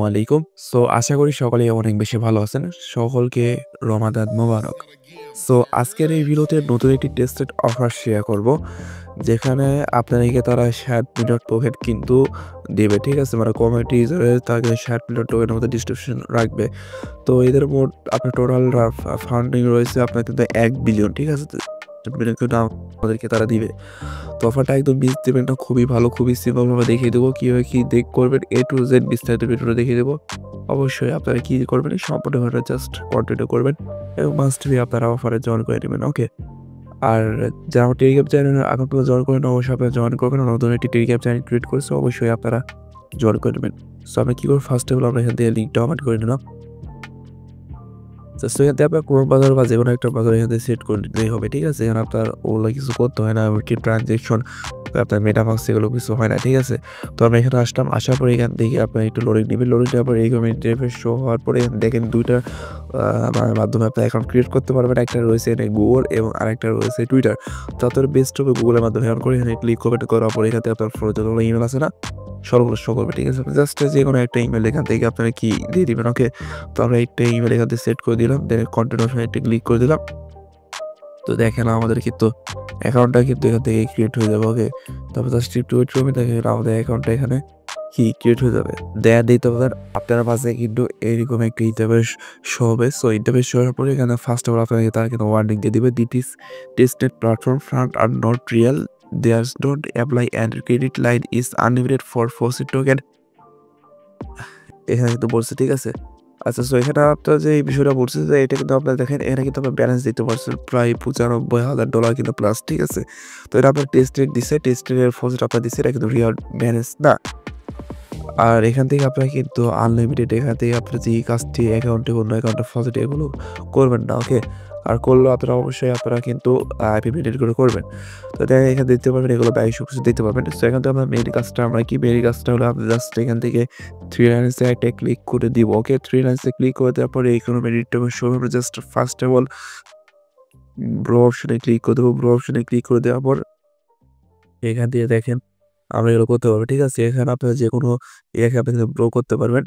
আলাইকুম। সো আশা করি সকলেই অনেক বেশি ভালো আছেন। সকলকে রমাদান মোবারক। সো আজকের এই ভিডিওতে নতুন একটি টেস্টেড অফার শেয়ার করব। যেখানে আপনাদেরকে তারা ৬০ মিলিয়ন টোকেন কিন্তু দেবে। ঠিক আছে? মানে কমিউনিটি হিসেবে তাকে ৬০ মিলিয়ন টোকেনের মতো ডিস্ট্রিবিউশন রাখবে। তো এদের মোট আপনার টোটাল ফান্ডিং রয়েছে আপনার কিন্তু ১ বিলিয়ন। ঠিক আছে? বিলিয়ন কিন্তু আমাদেরকে তারা দিবে। তো অফারটা একদম মিস দিবেন না। খুবই ভালো, খুবই সিম্পলভাবে দেখিয়ে দেবো। কিভাবে কি করবেন A to Z বিস্তারিত ভিডিওটা দেখিয়ে দেবো। অবশ্যই আপনারা কি করবেন সম্পূর্ণ ভিডিওটা জাস্ট কন্টিনিউ করবেন এবং মাস্ট বি আপনারা অফারে জয়েন করে নেবেন। ওকে? আর যারা আমার টেলিগ্রাম চ্যানেলে এখন পর্যন্ত জয়েন করেন অবশ্যই আপনারা জয়েন করবেন। নতুন একটি টেলিগ্রাম চ্যানেল ক্রিয়েট করেছি অবশ্যই আপনারা জয়েন করে নেবেন। সো আমরা কি করব ফার্স্ট অফ অল আমরা এখান থেকে লিঙ্কটা ওপেন করে নিলাম। জাস্ট এখান থেকে আপনার ক্রোম ব্রাউজার বা যেকোনো একটা ব্রাউজার এখান থেকে সেট করে নিতেই হবে। ঠিক আছে? এখানে আপনার ওগুলো কিছু করতে হয় না। এমনকি ট্রানজ্যাকশন আপনার মেটামাস্ক এগুলো কিছু হয় না। ঠিক আছে? তো আমরা এখানে আসলাম। আসার পরে এখান থেকে আপনার একটু লোডিং নিবেন। লোডিং নেওয়ার পরে এরকম ইন্টারফেস শো হওয়ার পরে দেখেন ২ টা মাধ্যমে আপনি অ্যাকাউন্ট ক্রিয়েট করতে পারবেন। একটা রয়েছে এখানে Google এবং আরেকটা রয়েছে Twitter। তো আপনার বেস্ট হবে Google এর মাধ্যমে অন করে এখানে ক্লিক করবেন। করার পরে এখান থেকে আপনার ফোনে যতগুলো ইমেল আছে না সবগুলো শো করবে। ঠিক আছে? আপনি জাস্ট যেকোনো একটা ইমেইল এখান থেকে আপনারা কি দিয়ে দিবেন। ওকে? তো আমরা একটা ইমেইল এখান থেকে সেট করে দিলাম। দেন কন্টিনিউ অপশনে একটা ক্লিক করে দিলাম। তো দেখেন আমাদের কিন্তু অ্যাকাউন্টটা কিন্তু এখান থেকে ক্রিয়েট হয়ে যাবে। ওকে? তারপর জাস্ট একটু ওয়েট করবেন। দেখেন আমাদের অ্যাকাউন্টটা এখানে কি ক্রিয়েট হয়ে যাবে। দিতে পারেন আপনার পাশে কিন্তু এরকম একটা ইন্টারফেস শো হবে। সো ইন্টারফেস শো হওয়ার পরে এখানে ফার্স্ট অফ অল আপনাকে তারা কিন্তু ওয়ার্নিং দিয়ে দিবে। This is tasted platform fund are not Real. Theirs don't apply and credit line is unlimited for faucet token এখানে কিন্তু বলছে। ঠিক আছে? আচ্ছা সো এখানে আপনার যে এই বিষয়টা বলছে যে এটা কিন্তু আপনারা দেখেন এখানে কিন্তু আপনার ব্যালেন্স দিতে পারছেন প্রায় $৯৫,০০০ কিন্তু প্লাস। ঠিক আছে? তো এটা আপনার টেস্টেড দিছে। টেস্টেডের ফসেট আপনার দিছে। এটা কিন্তু রিয়াল ব্যালেন্স না। আর এখান থেকে আপনারা কিন্তু আনলিমিটেড এখান থেকে আপনার যে কাজটি অ্যাকাউন্টে অন্য অ্যাকাউন্টে ফসেট এগুলো করবেন না। ওকে? আর করলেও আপনারা অবশ্যই আপনারা কিন্তু আইপি মেইনটেইন করে করবেন। তো দেখেন এখানে দিতে পারবেন এগুলো ব্যয় সব কিছু দিতে পারবেন। সো এখান থেকে আপনার মেইন কাজটা আমরা কি মেইন কাজটা হলো আপনি জাস্ট এখান থেকে 3 লাইনসে একটা ক্লিক করে দিব। ওকে? 3 লাইনসে ক্লিক করে দেওয়ার পরে ইকোনমি রিটার্ন শো হবে। Just first of all bro অপশনে ক্লিক করে দেবো। ব্রো অপশনে ক্লিক করে দেওয়ার পর এখান দিয়ে দেখেন আমরা এগুলো করতে পারবো। ঠিক আছে? এখানে আপনারা যেকোনো আপনি কিন্তু ব্রো করতে পারবেন।